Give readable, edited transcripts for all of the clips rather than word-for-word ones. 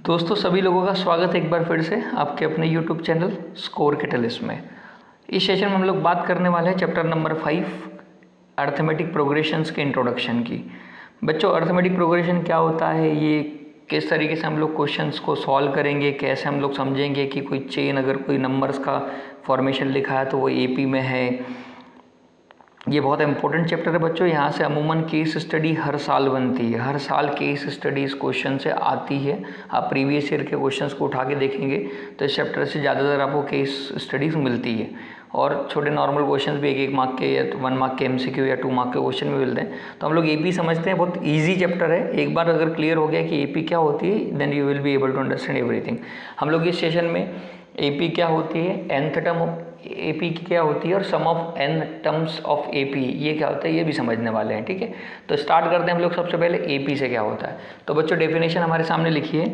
दोस्तों सभी लोगों का स्वागत है एक बार फिर से आपके अपने YouTube चैनल स्कोर कैटलिस्ट में। इस सेशन में हम लोग बात करने वाले हैं चैप्टर नंबर 5 अर्थमेटिक प्रोग्रेशंस के इंट्रोडक्शन की। बच्चों अर्थमेटिक प्रोग्रेशन क्या होता है, ये किस तरीके से हम लोग क्वेश्चंस को सॉल्व करेंगे, कैसे हम लोग समझेंगे कि कोई चेन अगर कोई नंबर्स का फॉर्मेशन लिखा है तो वो AP में है। ये बहुत इंपॉर्टेंट चैप्टर है बच्चों। यहाँ से अमूमन केस स्टडी हर साल बनती है, हर साल केस स्टडी इस क्वेश्चन से आती है। आप प्रीवियस ईयर के क्वेश्चंस को उठा के देखेंगे तो इस चैप्टर से ज़्यादातर आपको केस स्टडीज मिलती है और छोटे नॉर्मल क्वेश्चंस भी 1-1 मार्क के या 1 मार्क के MCQ या 2 मार्क के क्वेश्चन भी मिलते हैं। तो हम लोग AP समझते हैं, बहुत ईजी चैप्टर है। एक बार अगर क्लियर हो गया कि AP क्या होती है then you will be able to understand everything. हम लोग इस सेशन में AP क्या होती है, nth टर्म ऑफ AP की क्या होती है और sum of n terms of AP ये क्या होता है ये भी समझने वाले हैं। ठीक है, तो स्टार्ट करते हैं हम लोग सबसे पहले AP से क्या होता है। तो बच्चों डेफिनेशन हमारे सामने लिखिए,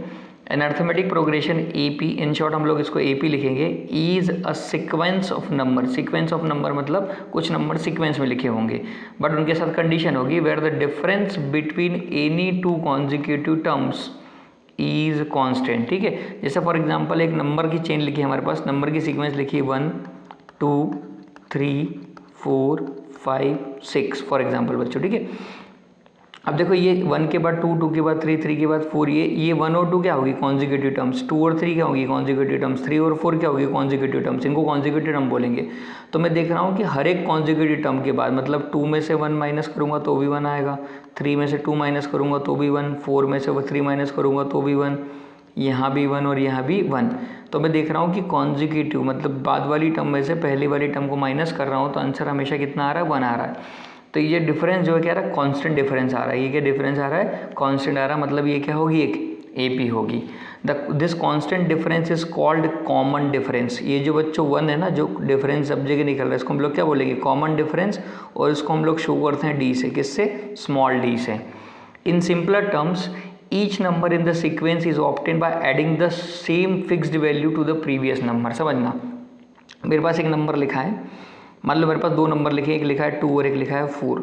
an arithmetic progression AP, in short हम लोग इसको AP लिखेंगे, is a sequence of number. Sequence of number मतलब कुछ नंबर सीक्वेंस में लिखे होंगे बट उनके साथ कंडीशन होगी where the difference between any two consecutive terms is constant. ठीक है, जैसे फॉर एग्जांपल एक नंबर की चेन लिखी है हमारे पास, नंबर की सीक्वेंस लिखी है 1 2 3 4 5 6 फॉर एग्जांपल बच्चों। ठीक है, अब देखो ये 1 के बाद 2, 2 के बाद 3, 3 के बाद 4, ये 1 और 2 क्या होगी कॉन्जिक्यूटिव टर्म्स, 2 और 3 क्या होगी कॉन्जिक्यूटिव टर्म्स, 3 और 4 क्या होगी कॉन्जिक्यूटिव टर्म्स, इनको कॉन्जिक्यूटिव टर्म बोलेंगे। तो मैं देख रहा हूँ कि हर एक कॉन्जिक्यूटिव टर्म के बाद मतलब 2 में से 1 माइनस करूँगा तो भी 1 आएगा, 3 में से 2 माइनस करूँगा तो भी 1, 4 में से 3 माइनस करूँगा तो भी 1, यहाँ भी 1 और यहाँ भी 1। तो मैं देख रहा हूँ कि कॉन्जिक्यूटिव मतलब बाद वाली टर्म में से पहली वाली टर्म को माइनस कर रहा हूँ तो आंसर हमेशा कितना आ रहा है 1 आ रहा है। तो ये डिफरेंस जो है क्या आ रहा है कांस्टेंट डिफरेंस आ रहा है। ये क्या डिफरेंस आ रहा है कांस्टेंट आ रहा है, मतलब ये क्या होगी एक AP होगी। This constant difference is called common difference. ये जो बच्चों 1 है ना जो डिफरेंस सब जगह निकल रहा है इसको हम लोग क्या बोलेंगे कॉमन डिफरेंस, और इसको हम लोग शो करते हैं D से, किससे स्मॉल d से। In simpler terms each number in the sequence is obtained by adding the same fixed value to the previous number. समझना, मेरे पास एक नंबर लिखा है, मान लो मेरे पास 2 नंबर लिखे, एक लिखा है 2 और एक लिखा है 4।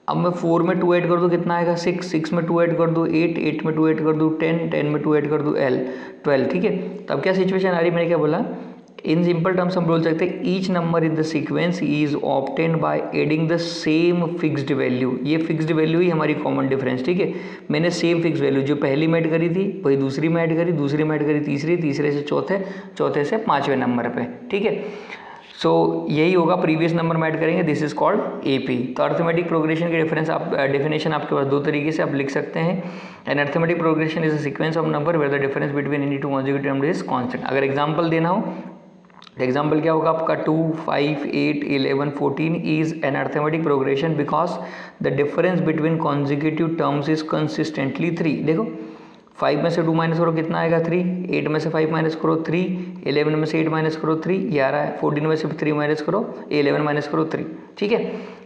अब मैं 4 में 2 ऐड कर दूँ कितना आएगा 6, 6 में 2 ऐड कर दूँ 8, 8 में 2 ऐड कर दूँ 10, 10 में 2 ऐड कर दूँ 12। ठीक है, तब क्या सिचुएशन आ रही, मैंने क्या बोला, इन सिंपल टर्म्स हम बोल सकते हैं each number in the sequence is obtained by adding the same fixed value. ये फिक्स्ड वैल्यू ही हमारी कॉमन डिफरेंस। ठीक है, मैंने सेम फिक्स वैल्यू जो पहली में ऐड करी थी वही दूसरी में ऐड करी, दूसरी में ऐड करी तीसरी, तीसरे से चौथे, चौथे से 5वें नंबर पे। ठीक है, सो यही होगा, प्रीवियस नंबर में ऐड करेंगे, दिस इज कॉल्ड AP। तो अर्थमेटिक प्रोग्रेशन के डिफरेंस आप डेफिनेशन आपके पास 2 तरीके से आप लिख सकते हैं। An arithmetic progression is a sequence of number where the difference between any two consecutive number is constant. अगर एग्जांपल देना हो तो एग्जाम्पल क्या होगा आपका 2, 5, 8, 11, 14 is an arithmetic progression because the difference between consecutive terms is consistently 3। देखो 5 में से 2 माइनस करो कितना आएगा 3, 8 में से 5 माइनस करो 3, 11 में से 8 माइनस करो 3, 11 है, 14 में से 3 माइनस करो 11 माइनस करो 3। ठीक है,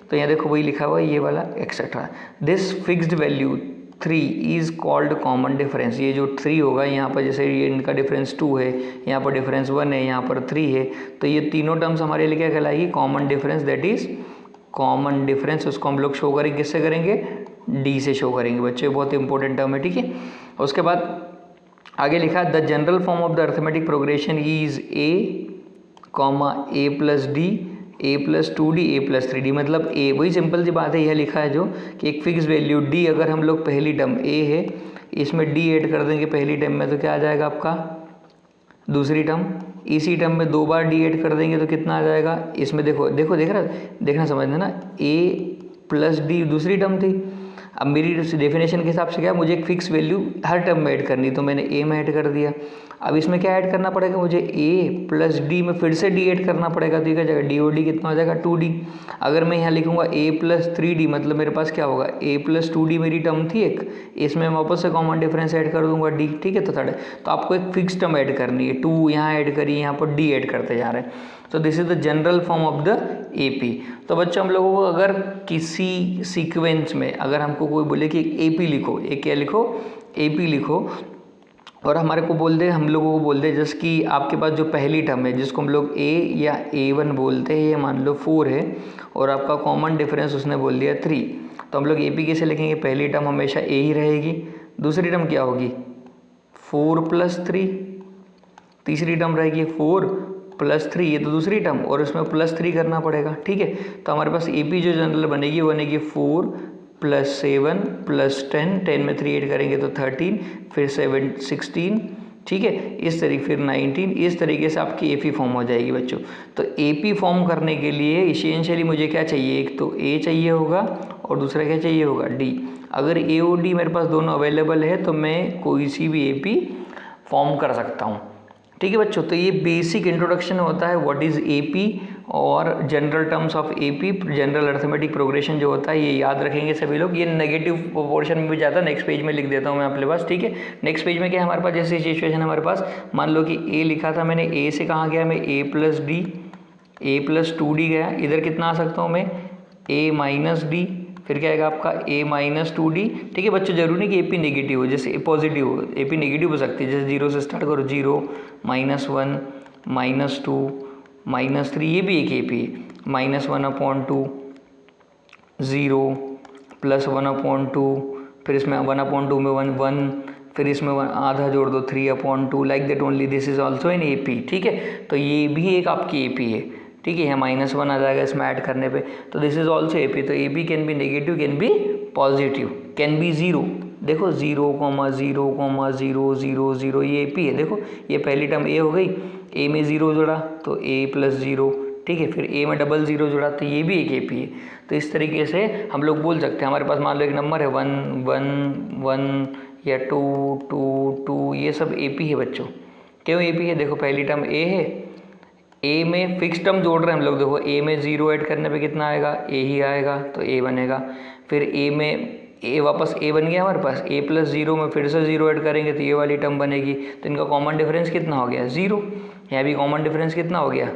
तो यहाँ देखो वही लिखा हुआ है ये वाला etcetera. This fixed value 3 is called common difference. ये जो 3 होगा यहाँ पर, जैसे ये इनका डिफरेंस 2 है, यहाँ पर डिफरेंस 1 है, यहाँ पर 3 है, तो ये तीनों टर्म्स हमारे लिए क्या कहलाएगी common difference, that is common difference. उसको हम लोग शो करेंगे किससे करेंगे D से शो करेंगे बच्चों, ये बहुत इंपॉर्टेंट टर्म है। ठीक है, उसके बाद आगे लिखा है the general form of the arithmetic progression is A, A plus D, A plus 2D, A plus 3D। मतलब A, वही सिंपल सी बात है, यह लिखा है जो कि एक फिक्स वैल्यू D, अगर हम लोग पहली टर्म A है इसमें D ऐड कर देंगे पहली टर्म में तो क्या आ जाएगा आपका दूसरी टर्म, इसी टर्म में 2 बार D ऐड कर देंगे तो कितना आ जाएगा, इसमें देखो देखो देखना समझना ना, A प्लस D दूसरी टर्म थी। अब मेरी डेफिनेशन के हिसाब से क्या, मुझे एक फिक्स वैल्यू हर टर्म में ऐड करनी, तो मैंने A में ऐड कर दिया। अब इसमें क्या ऐड करना पड़ेगा मुझे A प्लस D में फिर से D ऐड करना पड़ेगा, तो ये क्या जाएगा D और D कितना हो जाएगा 2D। अगर मैं यहाँ लिखूँगा A प्लस 3D मतलब मेरे पास क्या होगा A प्लस 2D मेरी टर्म थी एक, इसमें मैं वापस से कॉमन डिफरेंस ऐड कर दूंगा D। ठीक है, तो आपको एक फिक्स टर्म ऐड करनी है, 2 यहाँ ऐड करी, यहाँ पर D ऐड करते जा रहे हैं। तो this is the general form of the AP। तो बच्चों हम लोगों को अगर किसी सीक्वेंस में अगर हमको कोई बोले कि AP लिखो, एक क्या लिखो AP लिखो, और हमारे को बोल दे, हम लोगों को बोल दे जैसे कि आपके पास जो पहली टर्म है जिसको हम लोग A या A1 बोलते हैं, ये मान लो 4 है और आपका कॉमन डिफरेंस उसने बोल दिया 3, तो हम लोग AP कैसे लिखेंगे, पहली टर्म हमेशा A ही रहेगी, दूसरी टर्म क्या होगी 4 + 3, तीसरी टर्म रहेगी 4 + 3, ये तो दूसरी टर्म, और इसमें +3 करना पड़ेगा। ठीक है, तो हमारे पास AP जो जनरल बनेगी वो बनेगी 4 + 7 + 10, 10 में 3 ऐड करेंगे तो 13, फिर 7 16, ठीक है, इस तरीके फिर 19, इस तरीके से आपकी AP फॉर्म हो जाएगी बच्चों। तो AP फॉर्म करने के लिए इसेंशियली मुझे क्या चाहिए, एक तो A चाहिए होगा और दूसरा क्या चाहिए होगा, D। अगर A और D मेरे पास दोनों अवेलेबल है तो मैं कोई सी भी AP फॉर्म कर सकता हूँ। ठीक है बच्चों, तो ये बेसिक इंट्रोडक्शन होता है व्हाट इज़ AP और general terms of AP, general arithmetic progression जो होता है, ये याद रखेंगे सभी लोग। ये नेगेटिव पोर्शन में भी जाता है, नेक्स्ट पेज में लिख देता हूँ मैं अपने पास। ठीक है, नेक्स्ट पेज में क्या है हमारे पास, जैसे सिचुएशन हमारे पास, मान लो कि A लिखा था मैंने, A से कहाँ गया मैं, A + D, A + 2D गया, इधर कितना आ सकता हूँ मैं, A - D, फिर क्या आएगा आपका A - 2D। ठीक है बच्चों, जरूरी नहीं कि AP नेगेटिव हो, जैसे पॉजिटिव हो, AP नेगेटिव हो सकती है, जैसे 0 से स्टार्ट करो, 0 -1 -2 -3, ये भी एक AP है, -1/2 0 +1/2, फिर इसमें 1/2 में 1 1, फिर इसमें आधा जोड़ दो 3/2, like that only, this is also an AP। ठीक है, तो ये भी एक आपकी AP है। ठीक है, यहाँ -1 आ जाएगा इसमें ऐड करने पे, तो दिस इज ऑल्सो AP। तो AP can be negative, can be positive, can be 0। देखो 0, 0, 0 0 0, ये AP है। देखो ये पहली टर्म A हो गई, A में 0 जोड़ा तो A + 0, ठीक है, फिर A में डबल 0 जोड़ा तो ये भी एक AP है। तो इस तरीके से हम लोग बोल सकते हैं, हमारे पास मान लो एक नंबर है 1 1 1 या 2 2 2, ये सब AP है बच्चों। क्यों AP है, देखो पहली टर्म A है, A में फिक्स टर्म जोड़ रहे हैं हम लोग, देखो A में 0 ऐड करने पे कितना आएगा, A ही आएगा, तो A बनेगा। फिर A में A वापस A बन गया हमारे पास, A + 0 में फिर से 0 ऐड करेंगे तो ये वाली टर्म बनेगी। तो इनका कॉमन डिफरेंस कितना हो गया, 0। यहाँ भी कॉमन डिफरेंस कितना हो गया,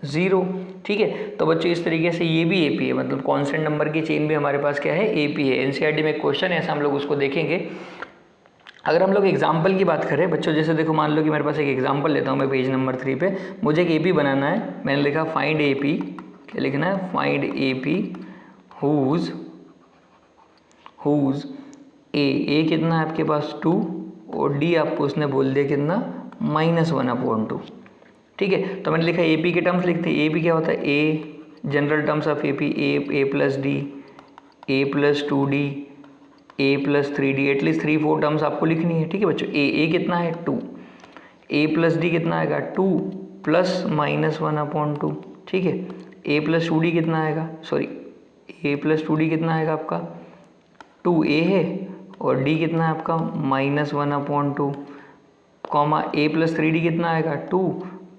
0। ठीक है, तो बच्चों इस तरीके से ये भी AP है, मतलब कॉन्स्टेंट नंबर की चेन भी हमारे पास क्या है, AP है। NCERT में एक क्वेश्चन है ऐसा, हम लोग उसको देखेंगे। अगर हम लोग एग्जाम्पल की बात करें बच्चों, जैसे देखो मान लो कि मेरे पास एक एग्जाम्पल लेता हूँ मैं, पेज नंबर 3 पे मुझे एक AP बनाना है। मैंने लिखा फाइंड AP, क्या लिखना है, फाइंड AP हुज A कितना है आपके पास 2, और D आपको उसने बोल दिया कितना, -1/2। ठीक है, तो मैंने लिखा AP के टर्म्स लिखते हैं। AP क्या होता है, A general terms of AP, A + D, A + 2D, A + 3D, at least 3-4 terms आपको लिखनी है। ठीक है बच्चों, A कितना है 2, A + D कितना आएगा 2 + -1/2। ठीक है, A + 2D कितना आएगा, सॉरी A + 2D कितना आएगा आपका 2A है, और D कितना है आपका -1/2, कॉमा A + 3D कितना आएगा 2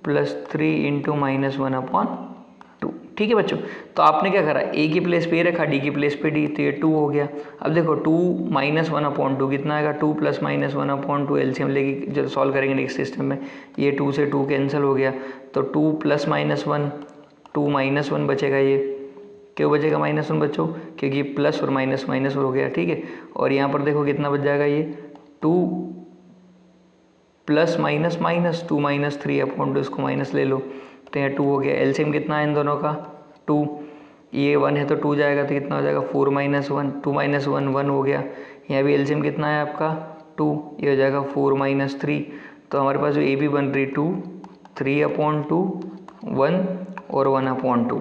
+ 3 × -1/2। ठीक है बच्चों, तो आपने क्या करा, A की प्लेस पे A रखा, D की प्लेस पे D, तो ये 2 हो गया। अब देखो 2 - 1/2 कितना आएगा, 2 + -1/2, एलसीएम लेके जब सॉल्व करेंगे नेक्स्ट सिस्टम में, ये 2 से 2 कैंसिल हो गया, तो 2 + -1, 2 -1 बचेगा। ये क्यों बचेगा -1 बच्चों, क्योंकि प्लस और माइनस माइनस हो गया। ठीक है, और यहाँ पर देखो कितना बच जाएगा, ये 2 + -, 2 - 3/2, इसको माइनस ले लो तो यहाँ 2 हो गया। एलसीएम कितना है इन दोनों का 2, ये 1 है तो 2 जाएगा तो कितना हो जाएगा 4 - 1, 2 - 1 1 हो गया। यहाँ भी एलसीएम कितना है आपका 2, ये हो जाएगा 4 - 3। तो हमारे पास जो AB बन रही 2, 3/2, 1 और 1/2।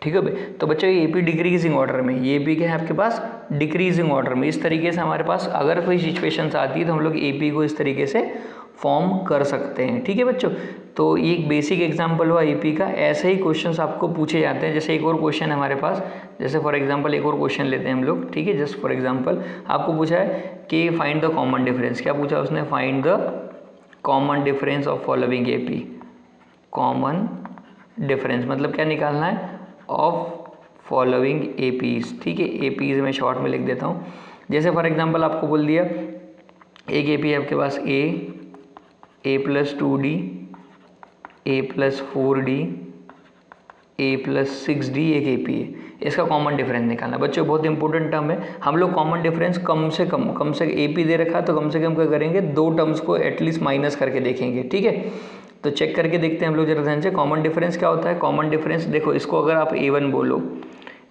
ठीक है भाई, तो बच्चों ये AP डिक्रीजिंग ऑर्डर में, ये भी क्या है आपके पास डिक्रीजिंग ऑर्डर में। इस तरीके से हमारे पास अगर कोई सिचुएशंस आती है तो हम लोग AP को इस तरीके से फॉर्म कर सकते हैं। ठीक है बच्चों, तो ये एक बेसिक एग्जांपल हुआ AP का। ऐसे ही क्वेश्चंस आपको पूछे जाते हैं। जैसे एक और क्वेश्चन है हमारे पास, जैसे फॉर एग्जांपल एक और क्वेश्चन लेते हैं हम लोग। ठीक है, जस्ट फॉर एग्जांपल आपको पूछा है कि फाइंड द कॉमन डिफरेंस। क्या पूछा उसने, find the common difference of following AP। Common difference मतलब क्या निकालना है, ऑफ फॉलोइंग APs। ठीक है, APs मैं शॉर्ट में लिख देता हूँ। जैसे फॉर एग्जांपल आपको बोल दिया एक AP है आपके पास A + 2D, A + 4D, A + 6D एक AP है। इसका कॉमन डिफरेंस निकालना। बच्चों बहुत इंपॉर्टेंट टर्म है। हम लोग कॉमन डिफरेंस कम से कम AP दे रखा है तो कम से कम क्या करेंगे, 2 टर्म्स को एटलीस्ट माइनस करके देखेंगे। ठीक है, तो चेक करके देखते हैं हम लोग जरा ध्यान से। कॉमन डिफरेंस क्या होता है, कॉमन डिफरेंस देखो, इसको अगर आप A1 बोलो,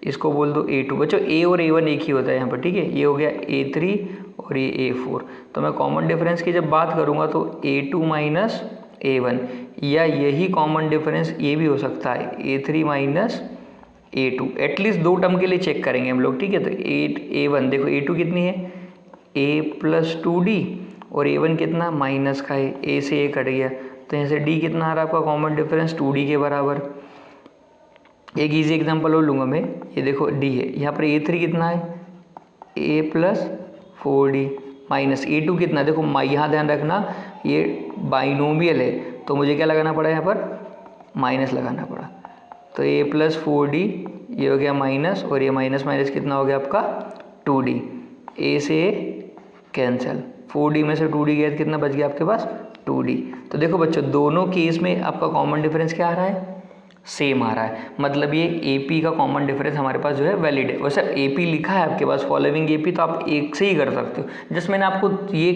इसको बोल दो A2। बच्चों A और A1 एक ही होता है यहाँ पर। ठीक है, ये हो गया A3 और ये A4। तो मैं कॉमन डिफरेंस की जब बात करूँगा तो A2 माइनस A1, या यही कॉमन डिफरेंस ये भी हो सकता है A3 minus A2। At least 2 term के लिए चेक करेंगे हम लोग, ठीक है। तो A1 देखो, A2 कितनी है A प्लस 2D, और A1 कितना माइनस का है, A से A कट गया, तो यहाँ से D कितना आ रहा है आपका कॉमन डिफरेंस 2D के बराबर। एक इजी एग्जांपल और लूँगा मैं, ये देखो D है, यहाँ पर A3 कितना है A plus 4D minus A2 कितना, देखो यहाँ ध्यान रखना ये बाइनोमियल है, तो मुझे क्या लगाना पड़ा यहाँ पर माइनस लगाना पड़ा। तो A प्लस 4D ये हो गया माइनस, और ये माइनस माइनस कितना हो गया आपका 2D, A से कैंसिल, 4D में से 2D गया, कितना बच गया आपके पास 2D। तो देखो बच्चों, दोनों केस में आपका कॉमन डिफरेंस क्या आ रहा है, सेम आ रहा है, मतलब ये AP का कॉमन डिफरेंस हमारे पास जो है वैलिड है। वैसे AP लिखा है आपके पास फॉलोइंग AP, तो आप एक से ही कर सकते हो। जस्ट मैंने आपको ये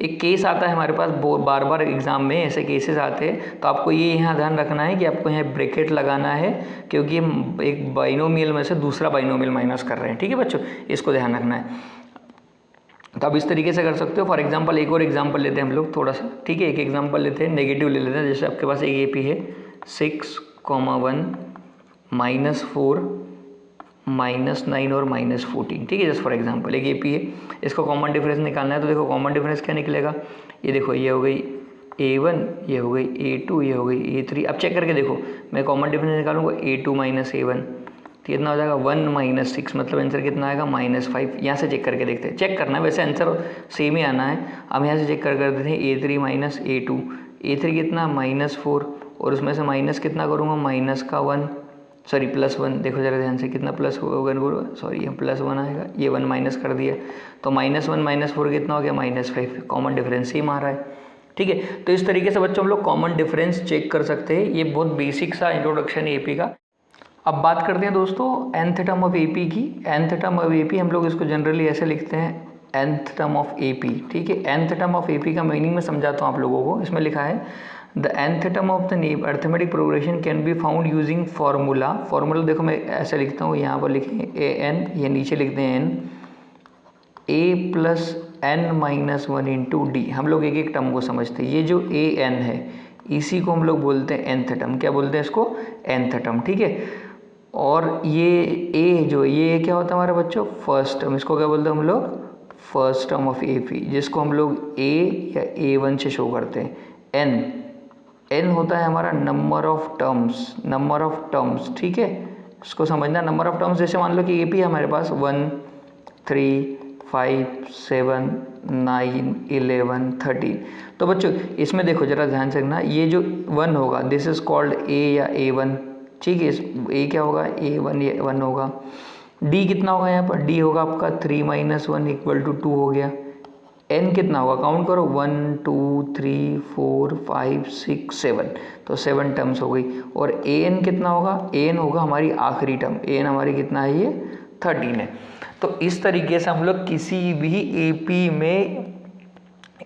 एक केस आता है हमारे पास, बार बार एग्जाम में ऐसे केसेस आते हैं, तो आपको ये यहाँ ध्यान रखना है कि आपको यहाँ ब्रैकेट लगाना है, क्योंकि हम एक बाइनोमियल में से दूसरा बाइनोमियल माइनस कर रहे हैं, ठीक है बच्चों, इसको ध्यान रखना है। तो आप इस तरीके से कर सकते हो। फॉर एग्जांपल एक और एग्जांपल लेते हैं हम लोग थोड़ा सा, ठीक है। एक एग्जांपल लेते हैं, नेगेटिव ले लेते हैं। जैसे आपके पास एक AP है 6,1 -4 -9 और -14, ठीक है। जस्ट फॉर एग्जांपल एक AP है, इसको कॉमन डिफरेंस निकालना है। तो देखो कॉमन डिफरेंस क्या निकलेगा, ये देखो ये हो गई A1, ये हो गई A2, ये हो गई A3। अब चेक करके देखो, मैं कॉमन डिफरेंस निकालूंगा A2 माइनस A1, तो कितना हो जाएगा 1 माइनस 6, मतलब आंसर कितना आएगा -5। यहाँ से चेक करके देखते हैं, चेक करना है, वैसे आंसर सेम ही आना है। अब यहाँ से चेक कर देते हैं A3 माइनस A2, A3 कितना -4, और उसमें से माइनस कितना करूँगा माइनस का 1, सॉरी +1, देखो जरा ध्यान से कितना +1, सॉरी ये +1 आएगा, ये 1 माइनस कर दिया, तो -1 -4 कितना हो गया -5। कॉमन डिफरेंस सेम आ रहा है, ठीक है। तो इस तरीके से बच्चों हम लोग कॉमन डिफरेंस चेक कर सकते हैं। ये बहुत बेसिक सा इंट्रोडक्शन है AP का। अब बात करते हैं दोस्तों nth टर्म ऑफ AP की। nth टर्म ऑफ AP हम लोग इसको जनरली ऐसे लिखते हैं nth टर्म ऑफ AP, ठीक है। nth टर्म ऑफ AP का मीनिंग मैं समझाता हूँ आप लोगों को। इसमें लिखा है the nth term of the arithmetic progression can be found using formula. Formula देखो मैं ऐसे लिखता हूँ, यहाँ पर लिखें AN, ये नीचे लिखते हैं N, A plus N minus 1 into D। हम लोग एक एक टर्म को समझते हैं। ये जो AN है इसी को हम लोग बोलते हैं nth टर्म। क्या बोलते हैं इसको, nth टर्म, ठीक है। और ये A जो ये क्या होता है हमारे बच्चों, फर्स्ट टर्म। इसको क्या बोलते हैं हम लोग, फर्स्ट टर्म ऑफ AP, जिसको हम लोग A या A1 से शो करते हैं। N होता है हमारा नंबर ऑफ टर्म्स, ठीक है। इसको समझना, नंबर ऑफ टर्म्स। जैसे मान लो कि AP है हमारे पास 1 3 5 7 9 11 13। तो बच्चों इसमें देखो जरा ध्यान से रखना, ये जो 1 होगा दिस इज कॉल्ड A या A1, ठीक है। A क्या होगा A1, ये 1 होगा। D कितना होगा यहाँ पर, D होगा आपका 3 - 1 = 2 हो गया। N कितना होगा, काउंट करो 1 2 3 4 5 6 7, तो 7 टर्म्स हो गई। और AN कितना होगा, AN होगा हमारी आखिरी टर्म। AN हमारी कितना है, ये 13 है। तो इस तरीके से हम लोग किसी भी AP में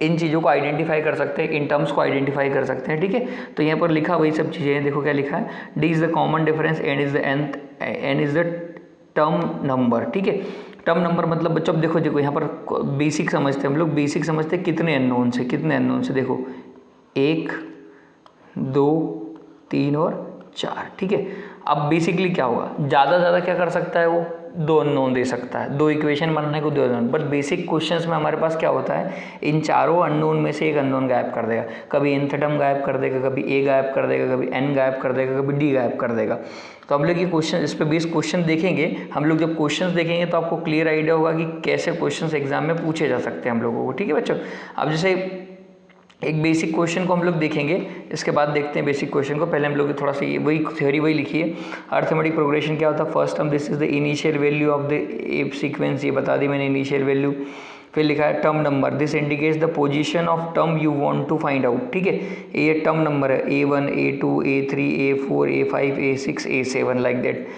इन चीज़ों को आइडेंटिफाई कर सकते हैं, इन टर्म्स को आइडेंटिफाई कर सकते हैं, ठीक है। तो यहाँ पर लिखा वही सब चीज़ें हैं, देखो क्या लिखा है, D is the common difference, N is the term number, ठीक है। टर्म नंबर मतलब बच्चों अब देखो यहाँ पर बेसिक समझते हैं हम लोग, बेसिक समझते हैं कितने अननोन से, देखो 1 2 3 और 4, ठीक है। अब बेसिकली क्या होगा, ज़्यादा से ज़्यादा क्या कर सकता है वो, 2 अननोन दे सकता है, 2 इक्वेशन बनाने को 2 अननोन। बट बेसिक क्वेश्चंस में हमारे पास क्या होता है, इन चारों अननोन में से एक अननोन गायब कर देगा। कभी nth टर्म गायब कर देगा, कभी A गायब कर देगा, कभी N गायब कर देगा, कभी D गायब कर देगा। तो हम लोग ये क्वेश्चन, इस पर बेस क्वेश्चन देखेंगे हम लोग। जब क्वेश्चन देखेंगे तो आपको क्लियर आइडिया होगा कि कैसे क्वेश्चन एग्जाम में पूछे जा सकते हैं हम लोगों को, ठीक है बच्चों। अब जैसे एक बेसिक क्वेश्चन को हम लोग देखेंगे, इसके बाद देखते हैं बेसिक क्वेश्चन को। पहले हम लोग थोड़ा सा ये वही थ्योरी वही लिखिए। अर्थमेटिक प्रोग्रेशन क्या होता है, first term this is the initial value of the AP sequence, ये बता दी मैंने इनिशियल वैल्यू। फिर लिखा है term number, this indicates the position of term you want to find out, ठीक है। ये टर्म नंबर है A1 A2 A3 A4 A5 A6 A7 like that.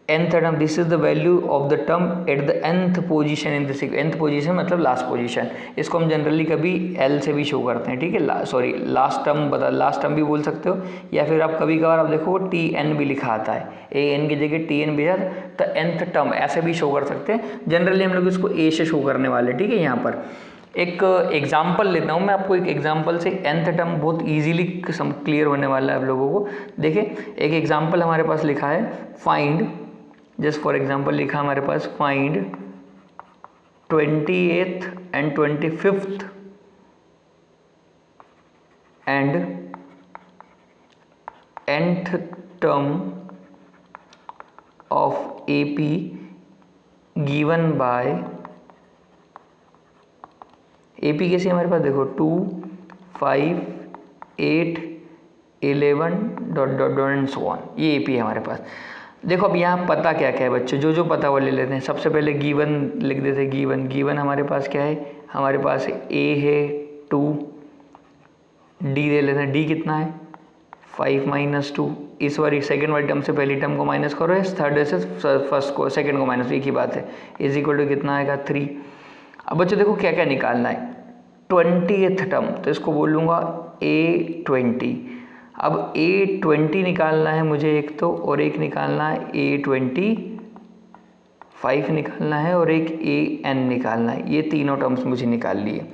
nth term, this is the value of the term at the nth position in the sequence. nth position मतलब last position, इसको हम generally कभी L से भी show करते हैं, ठीक है, सॉरी लास्ट टर्म भी बोल सकते हो, या फिर आप कभी कभार आप देखो TN भी लिखा आता है, AN की जगह TN भी है, तो nth टर्म ऐसे भी शो कर सकते हैं। जनरली हम लोग इसको A से शो करने वाले, ठीक है। यहाँ पर एक एग्जाम्पल लेता हूँ मैं आपको, एक एग्जाम्पल से nth टर्म बहुत इजीली क्लियर होने वाला है आप लोगों को। देखिए एक एग्जाम्पल हमारे पास लिखा है, फाइंड, जस्ट फॉर एग्जाम्पल लिखा हमारे पास, find 28th and 25th and nth term of AP given by AP कैसी हमारे पास देखो 2, 5, 8, 11 dot dot dot and so on, ये AP है हमारे पास। देखो अब यहाँ पता क्या क्या है बच्चों, जो पता वो ले लेते हैं। सबसे पहले गिवन लिख देते हैं, गिवन हमारे पास क्या है, हमारे पास A है 2, D ले लेते हैं, D कितना है 5 माइनस 2, इस बार सेकेंड वाली टर्म से पहली टर्म को माइनस करो, थर्ड से फर्स्ट को सेकेंड को माइनस, एक ही बात है, इज इक्वल टू कितना आएगा 3। अब बच्चों देखो क्या क्या निकालना है, 20th टर्म, तो इसको बोलूँगा A20। अब A20 निकालना है मुझे एक तो, और एक निकालना है A25 निकालना है, और एक AN निकालना है। ये तीनों टर्म्स मुझे निकाल लिए।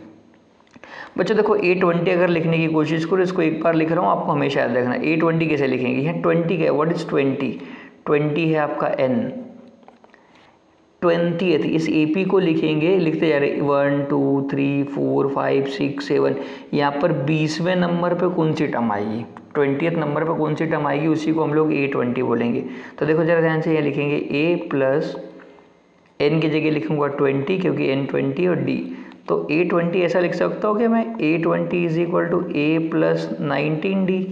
बच्चों देखो A20 अगर लिखने की कोशिश करो, इसको एक बार लिख रहा हूँ, आपको हमेशा याद रखना A20 कैसे लिखेंगे। यहाँ 20 क्या है, व्हाट इज 20, 20 है आपका N, 20th इस AP को लिखेंगे, लिखते जा रहे 1 2 3 4 5 6 7, यहाँ पर 20वें नंबर पे कौन सी टर्म आएगी, 20th नंबर पे कौन सी टर्म आएगी, उसी को हम लोग A20 बोलेंगे। तो देखो जरा ध्यान से, ये लिखेंगे A प्लस N की जगह लिखूंगा 20, क्योंकि N 20 और D, तो A20 ऐसा लिख सकता हूँ कि मैं A20 is equal to A plus 19D,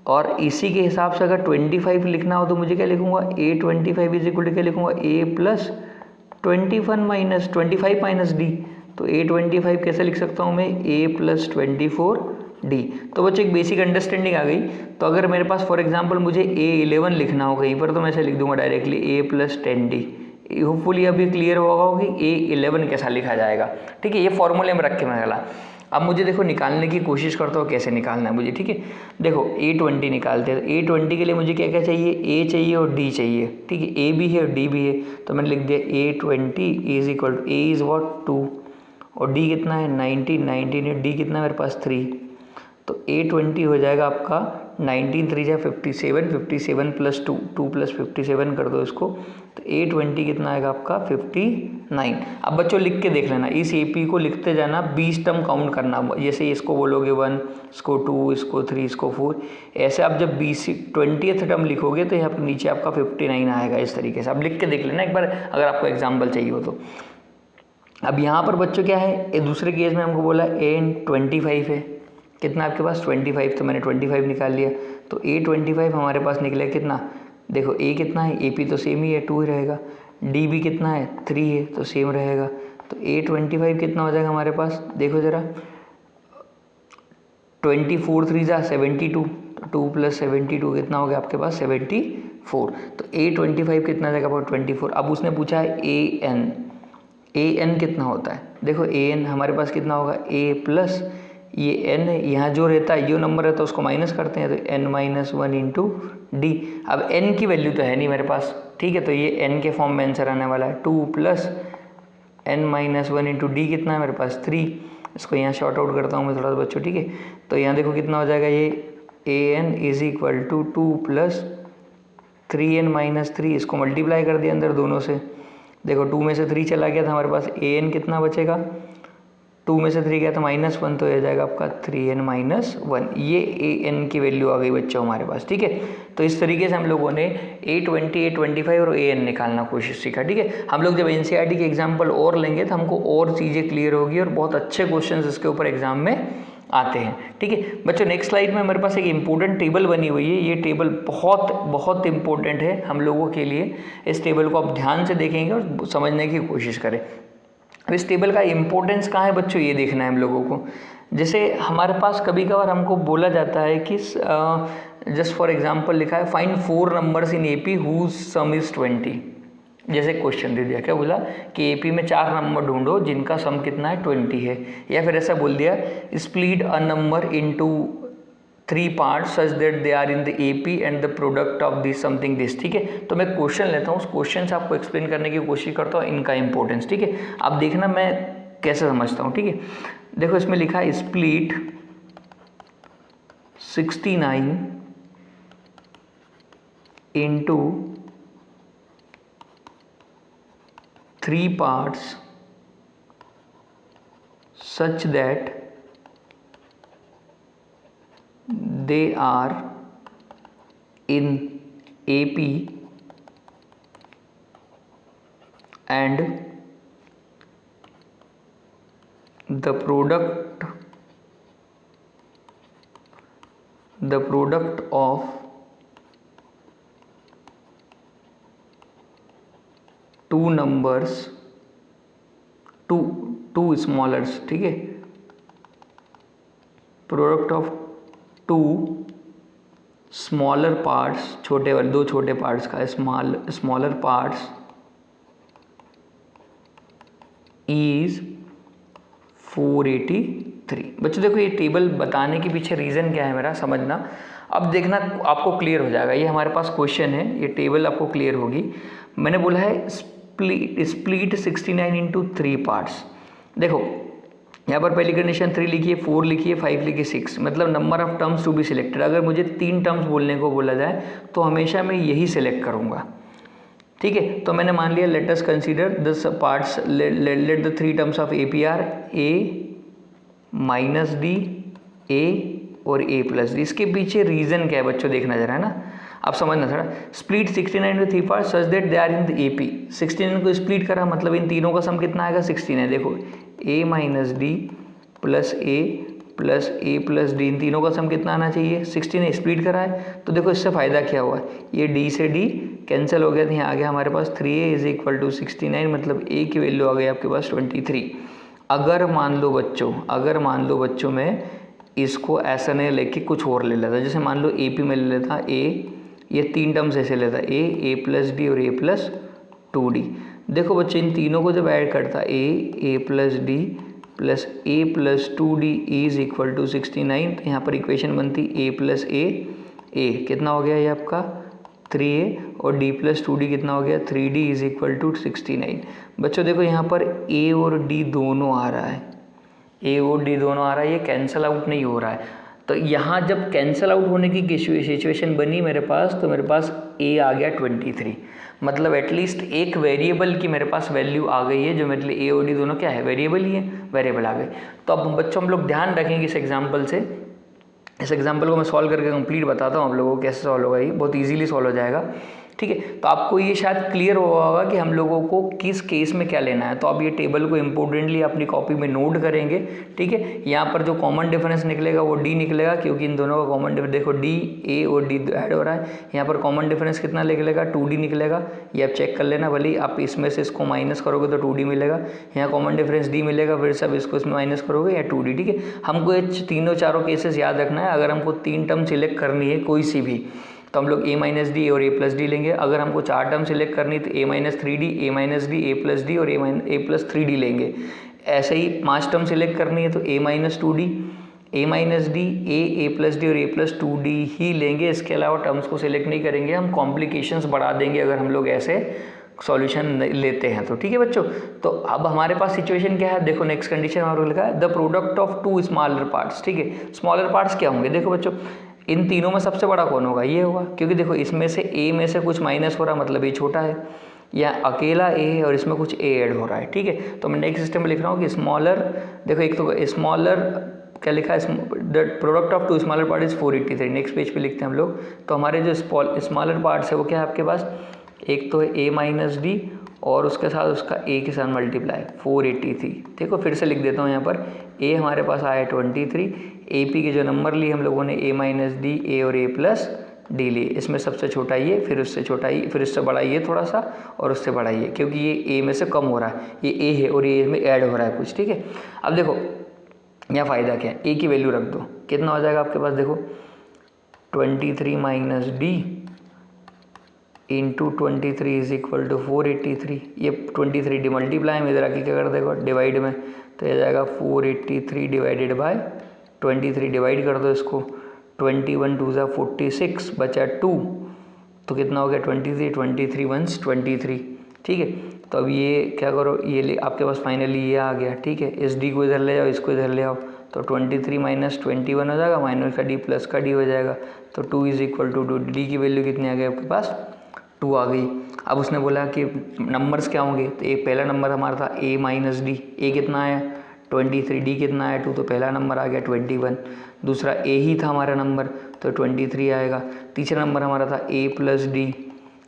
और इसी के हिसाब से अगर 25 लिखना हो तो मुझे क्या लिखूंगा, A25 इज इक्वल टू क्या लिखूंगा, A प्लस 25 माइनस D, तो A25 कैसे लिख सकता हूँ मैं, A प्लस 24D। तो बच्चों एक बेसिक अंडरस्टैंडिंग आ गई। तो अगर मेरे पास फॉर एग्जांपल मुझे A11 लिखना हो कहीं पर, तो मैं ऐसे लिख दूंगा directly A plus 10D। Hopefully अभी क्लियर होगा कि A11 कैसा लिखा जाएगा, ठीक है। ये फॉर्मूले में रख के मैं चला। अब मुझे देखो निकालने की कोशिश करता हूँ कैसे निकालना है मुझे, ठीक है। देखो A20 निकालते हैं, तो A20 के लिए मुझे क्या क्या चाहिए, A चाहिए और D चाहिए, ठीक है। A भी है और D भी है, तो मैंने लिख दिया A20 is equal to, A is what 2, और D कितना है 19 है, D कितना है मेरे पास 3, तो A20 हो जाएगा आपका 19 3 जा 57 प्लस 2 प्लस 57 कर दो इसको, तो A20 कितना आएगा आपका 59। अब बच्चों लिख के देख लेना, इस AP को लिखते जाना, 20 टर्म काउंट करना, जैसे इसको बोलोगे 1, इसको 2, इसको 3, इसको 4, ऐसे आप जब 20th टर्म लिखोगे तो यहाँ पर नीचे आपका 59 आएगा। इस तरीके से आप लिख के देख लेना एक बार, अगर आपको एग्जाम्पल चाहिए हो तो। अब यहाँ पर बच्चों क्या है, दूसरे केस में हमको बोला A25 है, कितना आपके पास 25, तो मैंने 25 निकाल लिया, तो A25 हमारे पास निकला कितना, देखो A कितना है, AP तो सेम ही है 2 ही रहेगा, D भी कितना है 3 है तो सेम रहेगा, तो A25 कितना हो जाएगा हमारे पास, देखो ज़रा 24 3 जा 72, तो 2 प्लस 72 कितना हो गया आपके पास 74, तो A25 कितना जाएगा अबाउट 24। अब उसने पूछा है AN कितना होता है, देखो AN हमारे पास कितना होगा A प्लस ये n है, यहाँ जो रहता है ये नंबर रहता है उसको माइनस करते हैं, तो n माइनस 1 इंटू डी। अब n की वैल्यू तो है नहीं मेरे पास, ठीक है, तो ये n के फॉर्म में आंसर आने वाला है 2 plus n minus 1 into D कितना है मेरे पास 3। इसको यहाँ शॉर्ट आउट करता हूँ मैं थोड़ा सा बच्चों, ठीक है। तो यहाँ देखो कितना हो जाएगा, ये an is equal to 2 plus 3n minus 3, इसको मल्टीप्लाई कर दिया अंदर दोनों से, देखो 2 में से 3 चला गया था हमारे पास, an कितना बचेगा, 2 में से 3 गया तो -1, तो ये जाएगा आपका 3n माइनस 1, ये an की वैल्यू आ गई बच्चों हमारे पास, ठीक है। तो इस तरीके से हम लोगों ने A20, A25 और an निकालना कोशिश सीखा, ठीक है। हम लोग जब NCERT के एग्जाम्पल और लेंगे तो हमको और चीज़ें क्लियर होगी और बहुत अच्छे क्वेश्चन इसके ऊपर एग्जाम में आते हैं, ठीक है बच्चों। नेक्स्ट स्लाइड में मेरे पास एक इंपॉर्टेंट टेबल बनी हुई है, ये टेबल बहुत बहुत इंपॉर्टेंट है हम लोगों के लिए। इस टेबल को आप ध्यान से देखेंगे और समझने की कोशिश करें। अब इस टेबल का इम्पोर्टेंस कहाँ है बच्चों, ये देखना है हम लोगों को। जैसे हमारे पास कभी कभार हमको बोला जाता है कि जस्ट फॉर एग्जांपल लिखा है find 4 numbers in AP whose sum is 20। जैसे क्वेश्चन दे दिया, क्या बोला कि एपी में 4 नंबर ढूंढो जिनका सम कितना है 20 है, या फिर ऐसा बोल दिया split a number into 3 parts such that they are in the AP and the product of this something this. ठीक है, तो मैं क्वेश्चन लेता हूँ, उस क्वेश्चन से आपको एक्सप्लेन करने की कोशिश करता हूँ इनका इंपॉर्टेंस। ठीक है, आप देखना मैं कैसे समझता हूँ। ठीक है, देखो इसमें लिखा है split 69 into 3 parts such that they are in AP and the product of two numbers, two smallers। ठीक है, प्रोडक्ट ऑफ 2 स्मॉलर पार्ट्स, छोटे वाले 2 छोटे पार्ट्स का स्मॉलर पार्ट्स इज 483। बच्चों देखो ये टेबल बताने के पीछे रीज़न क्या है मेरा समझना। अब देखना आपको क्लियर हो जाएगा, ये हमारे पास क्वेश्चन है, ये टेबल आपको क्लियर होगी। मैंने बोला है स्प्लिट 69 इंटू 3 पार्ट्स। देखो यहाँ पर पहली कंडीशन 3 लिखिए, 4 लिखिए, 5 लिखिए, 6, मतलब number of terms to be selected. अगर मुझे 3 टर्म्स बोलने को बोला जाए तो हमेशा मैं यही सिलेक्ट करूँगा। ठीक है, तो मैंने मान लिया let us consider the parts, let the 3 terms of A P are A minus D, A और ए प्लस डी। इसके पीछे रीज़न क्या है बच्चों, देखना जरा है ना, आप समझना थोड़ा। Split 69 to 3 part such that they are in the A P. 69 को स्प्लिट करा मतलब इन तीनों का सम कितना आएगा 16 है। देखो ए minus D plus A plus D, इन तीनों का सम कितना आना चाहिए 16 स्प्लिट करा है। तो देखो इससे फ़ायदा क्या हुआ, ये डी से डी कैंसिल हो गया, तो यहाँ आ गया हमारे पास 3a इज इक्वल टू 69, मतलब a की वैल्यू आ गई आपके पास 23। अगर मान लो बच्चों मैं इसको ऐसा नहीं लेके कुछ और ले लेता, जैसे मान लो ए पी में ले लेता ए, ये 3 टर्म्स ऐसे लेता ए प्लस डी और ए प्लस 2d। देखो बच्चों इन तीनों को जब ऐड करता A plus D plus A plus 2d is equal to 69, तो यहाँ पर इक्वेशन बनती ए प्लस ए कितना हो गया ये आपका 3a और d प्लस 2d कितना हो गया 3d इज इक्वल टू 69। बच्चों देखो यहाँ पर a और d दोनों आ रहा है, ये कैंसिल आउट नहीं हो रहा है। तो यहाँ जब कैंसिल आउट होने की सिचुएशन बनी मेरे पास, तो मेरे पास a आ गया 23, मतलब एटलीस्ट एक वेरिएबल की मेरे पास वैल्यू आ गई है, जो मेरे लिए a और d दोनों क्या है वेरिएबल ही है, वेरिएबल आ गए। तो अब बच्चों हम लोग ध्यान रखेंगे इस एग्जाम्पल से, इस एग्जाम्पल को मैं सॉल्व करके कंप्लीट बताता हूँ आप लोगों को कैसे सॉल्व होगा, ये बहुत इजीली सॉल्व हो जाएगा। ठीक है, तो आपको ये शायद क्लियर हुआ होगा कि हम लोगों को किस केस में क्या लेना है। तो आप ये टेबल को इम्पोर्टेंटली अपनी कॉपी में नोट करेंगे। ठीक है, यहाँ पर जो कॉमन डिफरेंस निकलेगा वो डी निकलेगा, क्योंकि इन दोनों का कॉमन डिफरेंस देखो डी ए और डी ऐड हो रहा है। यहाँ पर कॉमन डिफरेंस कितना निकलेगा 2d निकलेगा, ये आप चेक कर लेना, भले ही आप इसमें से इसको माइनस करोगे तो 2d मिलेगा, यहाँ कॉमन डिफरेंस d मिलेगा, फिर सब इसको इसमें माइनस करोगे या 2d। ठीक है, हमको ये तीनों चारों केसेस याद रखना है। अगर हमको 3 टर्म सिलेक्ट करनी है कोई सी भी, तो हम लोग a माइनस डी और a प्लस डी लेंगे। अगर हमको 4 टर्म सिलेक्ट करनी तो a minus 3d, a minus D, a plus D और a प्लस 3d लेंगे। ऐसे ही 5 टर्म सिलेक्ट करनी है तो a minus 2d, a minus D, a plus D और a प्लस 2d ही लेंगे। इसके अलावा टर्म्स को सिलेक्ट नहीं करेंगे, हम कॉम्प्लिकेशंस बढ़ा देंगे अगर हम लोग ऐसे सॉल्यूशन लेते हैं तो। ठीक है बच्चों, तो अब हमारे पास सिचुएशन क्या है, देखो नेक्स्ट कंडीशन हमारे लिखा है the product of 2 smaller parts. ठीक है, स्मॉलर पार्ट्स क्या होंगे, देखो बच्चों इन तीनों में सबसे बड़ा कौन होगा, ये होगा, क्योंकि देखो इसमें से a में से कुछ माइनस हो रहा है मतलब ये छोटा है, या अकेला a है और इसमें कुछ a ऐड हो रहा है। ठीक है, तो मैं नेक्स्ट सिस्टम में लिख रहा हूँ कि स्मॉलर, देखो एक तो स्मॉलर क्या लिखा है, the product of 2 smaller part is 483। Next page पे लिखते हैं हम लोग, तो हमारे जो स्मॉलर पार्ट्स है वो क्या है आपके पास, एक तो है a माइनस डी और उसके साथ उसका a के साथ मल्टीप्लाई 483। देखो फिर से लिख देता हूँ, यहाँ पर a हमारे पास आया 23, AP के जो नंबर लिए हम लोगों ने a माइनस डी, a और a प्लस डी लिए, इसमें सबसे छोटा ये, फिर उससे छोटा ये, फिर उससे बड़ा ये थोड़ा सा और उससे बड़ा ये, क्योंकि ये a में से कम हो रहा है, ये a है और ये में ऐड हो रहा है कुछ। ठीक है, अब देखो यहाँ फ़ायदा क्या है, ए की वैल्यू रख दो, कितना हो जाएगा आपके पास, देखो 23 minus D into 23 is equal to 483। ये 23 डी मल्टीप्लाई में इधर आके क्या कर देगा डिवाइड में, तो ये जाएगा 483 डिवाइडेड बाय 23, डिवाइड कर दो इसको, 21 2 ज़ा 46 बचा 2, तो कितना हो गया 23, 23 1 23। ठीक है, तो अब ये क्या करो, ये आपके पास फाइनली ये आ गया। ठीक है, इस डी को इधर ले जाओ, इसको इधर ले आओ, तो 23 माइनस 21 हो जाएगा, माइनस का डी प्लस का डी हो जाएगा, तो 2 इज इक्वल टू 2। डी की वैल्यू कितनी आ गई आपके पास, 2 आ गई। अब उसने बोला कि नंबर्स क्या होंगे, तो एक पहला नंबर हमारा था a माइनस डी, ए कितना आया 23, डी कितना आया 2, तो पहला नंबर आ गया 21। दूसरा a ही था हमारा नंबर, तो 23 आएगा। तीसरा नंबर हमारा था a प्लस डी,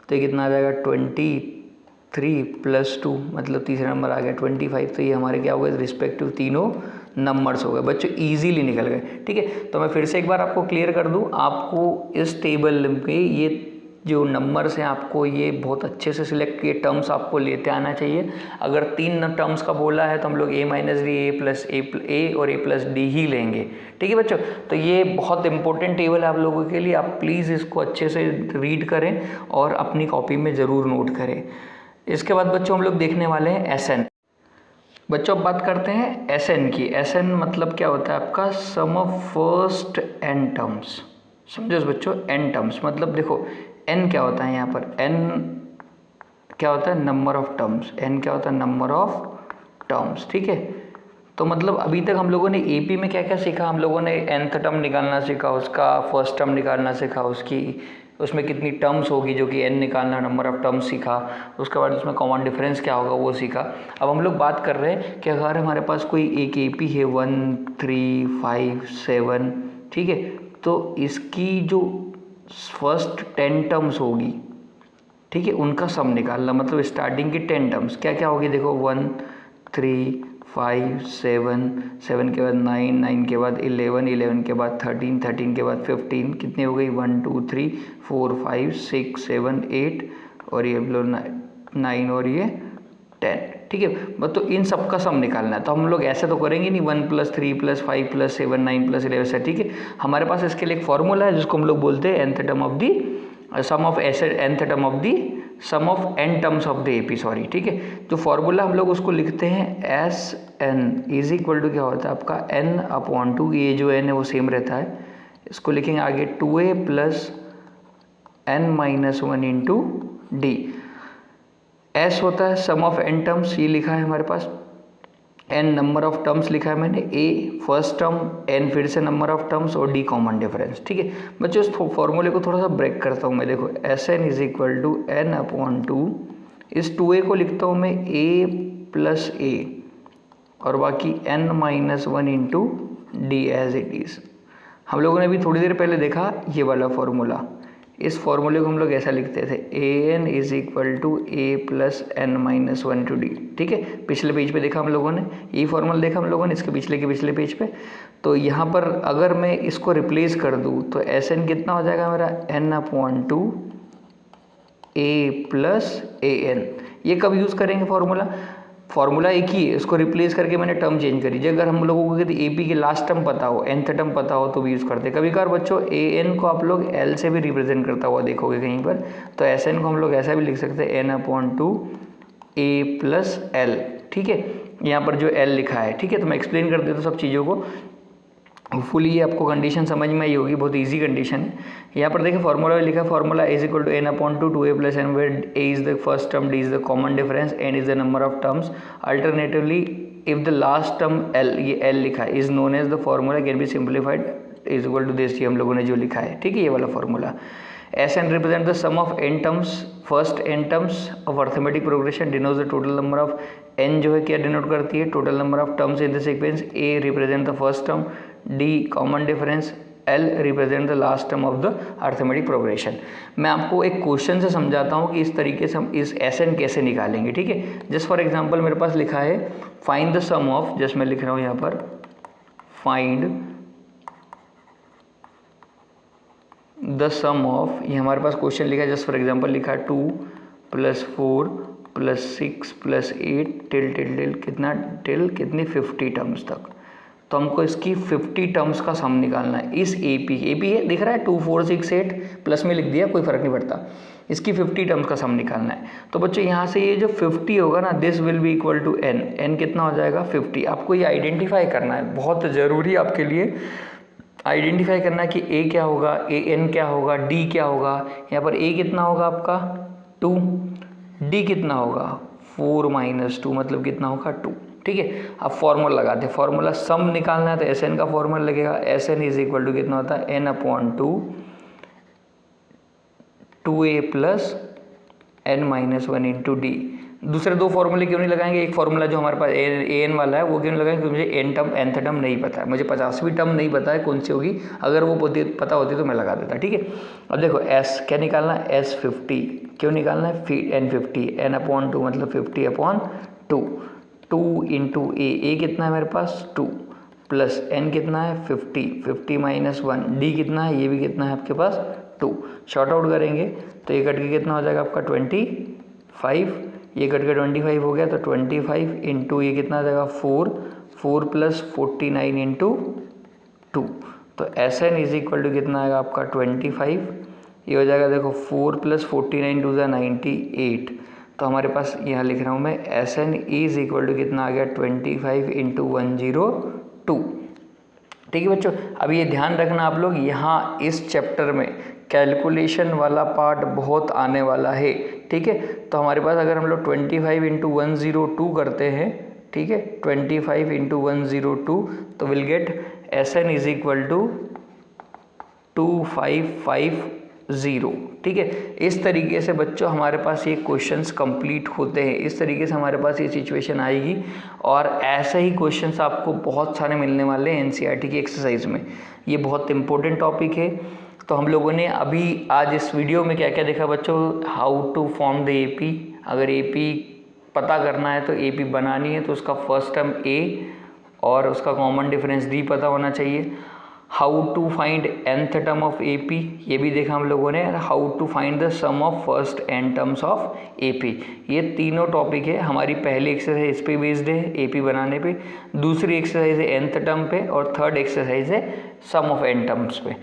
तो ये कितना आ जाएगा 23 प्लस 2, मतलब तीसरा नंबर आ गया 25। तो ये हमारे क्या हो गए रिस्पेक्टिव तीनों नंबर्स हो गए बच्चों, इजीली निकल गए। ठीक है, तो मैं फिर से एक बार आपको क्लियर कर दूं, आपको इस टेबल में ये जो नंबर्स हैं आपको ये बहुत अच्छे से सिलेक्ट किए टर्म्स आपको लेते आना चाहिए। अगर 3 टर्म्स का बोला है तो हम लोग a minus D, A plus A और a प्लस डी ही लेंगे। ठीक है बच्चों, तो ये बहुत इंपॉर्टेंट टेबल है आप लोगों के लिए, आप प्लीज़ इसको अच्छे से रीड करें और अपनी कॉपी में ज़रूर नोट करें। इसके बाद बच्चों हम लोग देखने वाले हैं SN। बच्चों अब बात करते हैं SN की। SN मतलब क्या होता है आपका, सम ऑफ फर्स्ट n टर्म्स। समझो बच्चों, n टर्म्स मतलब देखो n क्या होता है यहाँ पर, n क्या होता है नंबर ऑफ टर्म्स, n क्या होता है नंबर ऑफ टर्म्स। ठीक है, तो मतलब अभी तक हम लोगों ने AP में क्या क्या सीखा, हम लोगों ने nth टर्म निकालना सीखा, उसका फर्स्ट टर्म निकालना सीखा, उसमें कितनी टर्म्स होगी जो कि n निकालना, नंबर ऑफ टर्म्स सीखा, उसके बाद उसमें कॉमन डिफरेंस क्या होगा वो सीखा। अब हम लोग बात कर रहे हैं कि अगर हमारे पास कोई एक AP है 1 3 5 7, ठीक है, तो इसकी जो फर्स्ट 10 टर्म्स होगी, ठीक है, उनका सम निकालना, मतलब स्टार्टिंग की 10 टर्म्स क्या क्या होगी, देखो 1 3 5 7, 7 के बाद 9, 9 के बाद 11, 11 के बाद 13, 13 के बाद 15, कितनी हो गई 1 2 3 4 5 6 7 8 और ये 9 और ये 10। ठीक है, बस तो इन सब का सम निकालना है, तो हम लोग ऐसे तो करेंगे नहीं 1 + 3 + 5 + 7 9 + 11 से। ठीक है, हमारे पास इसके लिए एक फॉर्मूला है जिसको हम लोग बोलते हैं nth term of the sum of nth term of the sum of n terms of the AP, sorry. ठीक है, जो फॉर्मूला हम लोग उसको लिखते हैं SN इज इक्वल टू क्या होता है आपका n/2, ये जो n है वो सेम रहता है, इसको लिखेंगे आगे 2a + n-1 into D. S होता है सम ऑफ n टर्म्स, ये लिखा है हमारे पास, n नंबर ऑफ टर्म्स लिखा है मैंने, a फर्स्ट टर्म, n फिर से नंबर ऑफ टर्म्स और d कॉमन डिफरेंस। ठीक है बच्चों, इस फॉर्मूले को थोड़ा सा ब्रेक करता हूँ मैं, देखो SN is equal to n/2, इस 2a को लिखता हूँ मैं a + a और बाकी n-1 into D as it is. हम लोगों ने अभी थोड़ी देर पहले देखा ये वाला फॉर्मूला, इस फॉर्मूले को हम लोग ऐसा लिखते थे an is equal to a + n-1 to D. ठीक है, पिछले पेज पे देखा हम लोगों ने, यही फॉर्मूला देखा हम लोगों ने इसके पिछले पेज पे। तो यहाँ पर अगर मैं इसको रिप्लेस कर दूँ तो SN कितना हो जाएगा मेरा n/2 a + an। ये कब यूज़ करेंगे फॉर्मूला एक ही है, इसको रिप्लेस करके मैंने टर्म चेंज करी। जो अगर हम लोगों को यदि AP के लास्ट टर्म पता हो, nth टर्म पता हो तो भी यूज़ करते। कभी कभार बच्चों an को आप लोग l से भी रिप्रेजेंट करता हुआ देखोगे कहीं पर, तो SN को हम लोग ऐसा भी लिख सकते हैं n/2 a + l। ठीक है, यहाँ पर जो l लिखा है, ठीक है, तो मैं एक्सप्लेन कर देता हूँ सब चीज़ों को, होपफुली ये आपको कंडीशन समझ में आई होगी, बहुत इजी कंडीशन है। यहाँ पर देखिए फॉर्मूला लिखा है, formula is equal to n/2 2a + n, where a is the first term, d is the common difference, n is the number of terms, alternatively if the last term l, ये l लिखा है, is known as the formula can be simplified is equal to this, ये हम लोगों ने जो लिखा है। ठीक है, ये वाला formula SN represent the sum of n terms, first n terms of arithmetic progression, denotes the total number of n, जो है क्या डिनोट करती है total number of terms in the sequence, a represent the first term, d common difference, L represent the last term of the arithmetic progression. मैं आपको एक question से समझाता हूँ कि इस तरीके से हम इस SN कैसे निकालेंगे। ठीक है, जस्ट फॉर एग्जांपल मेरे पास लिखा है find the sum of, just मैं लिख रहा हूँ यहाँ पर फाइंड द सम ऑफ, ये हमारे पास क्वेश्चन लिखा है, जस्ट फॉर एग्जांपल लिखा है 2 + 4 + 6 + 8 टिल कितना टिल कितनी 50 टर्म्स तक। तो हमको इसकी 50 टर्म्स का सम निकालना है। इस AP है, दिख रहा है 2 4 6 8 प्लस में लिख दिया, कोई फ़र्क नहीं पड़ता। इसकी 50 टर्म्स का सम निकालना है। तो बच्चों यहाँ से ये जो 50 होगा ना, this will be equal to n कितना हो जाएगा 50। आपको ये आइडेंटिफाई करना है, बहुत ज़रूरी आपके लिए आइडेंटिफाई करना है कि a क्या होगा, n क्या होगा, d क्या होगा। यहाँ पर a कितना होगा आपका 2, d कितना होगा 4 - 2 मतलब कितना होगा 2। ठीक है, अब फॉर्मूला लगाते हैं। फॉर्मूला सम निकालना है तो Sn का फॉर्मूला लगेगा। Sn इज इक्वल टू कितना होता है n/2 2a plus n-1 into D. दूसरे दो फॉर्मूले क्यों नहीं लगाएंगे, एक फॉर्मूला जो हमारे पास an वाला है वो क्यों नहीं लगाएंगे, क्योंकि मुझे nth टर्म नहीं पता है, मुझे 50वीं टर्म नहीं पता है कौन सी होगी। अगर वो पता होती तो मैं लगा देता। ठीक है, अब देखो s क्या निकालना है, s 50 क्यों निकालना है, n 50 n/2 मतलब 50/2 2 इंटू a कितना है मेरे पास 2 प्लस n कितना है 50 -1 d कितना है, ये भी कितना है आपके पास 2। शॉर्ट आउट करेंगे तो ये कट के कितना हो जाएगा आपका 25, ये कट के 25 हो गया तो 25 इंटू ये कितना आ जाएगा 4 प्लस 49 इंटू 2। तो Sn इज इक्वल टू कितना आएगा आपका 25, ये हो जाएगा देखो 4 प्लस 49 2 98। तो हमारे पास यहाँ लिख रहा हूँ मैं Sn इज इक्वल टू कितना आ गया 25 इंटू 102। ठीक है बच्चों, अब ये ध्यान रखना आप लोग, यहाँ इस चैप्टर में कैलकुलेशन वाला पार्ट बहुत आने वाला है। ठीक है, तो हमारे पास अगर हम लोग 25 इंटू 102 करते हैं, ठीक है 25 इंटू 102 तो will get Sn is equal to 2550। ठीक है, इस तरीके से बच्चों हमारे पास ये क्वेश्चंस कंप्लीट होते हैं। इस तरीके से हमारे पास ये सिचुएशन आएगी और ऐसे ही क्वेश्चंस आपको बहुत सारे मिलने वाले हैं NCERT की एक्सरसाइज में। ये बहुत इंपॉर्टेंट टॉपिक है। तो हम लोगों ने अभी आज इस वीडियो में क्या क्या देखा बच्चों, how to form the AP। अगर AP पता करना है तो AP बनानी है तो उसका फर्स्ट टर्म A और उसका कॉमन डिफरेंस D पता होना चाहिए। How to find nth term of AP, ये भी देखा हम लोगों ने। How to find the sum of first n terms of AP, ये तीनों टॉपिक है। हमारी पहली एक्सरसाइज इस पे बेस्ड है AP बनाने पे, दूसरी एक्सरसाइज है nth टर्म पे और थर्ड एक्सरसाइज है सम ऑफ n टर्म्स पे।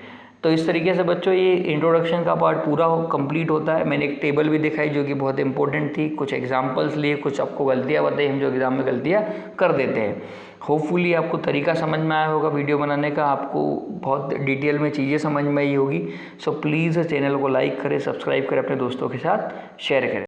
तो इस तरीके से बच्चों ये इंट्रोडक्शन का पार्ट पूरा कंप्लीट होता है। मैंने एक टेबल भी दिखाई जो कि बहुत इंपॉर्टेंट थी, कुछ एग्जांपल्स लिए, कुछ आपको गलतियां बताई, हम जो एग्ज़ाम में गलतियां कर देते हैं। होपफुली आपको तरीका समझ में आया होगा वीडियो बनाने का, आपको बहुत डिटेल में चीज़ें समझ में आई होगी। सो प्लीज़ चैनल को लाइक करें, सब्सक्राइब करें, अपने दोस्तों के साथ शेयर करें।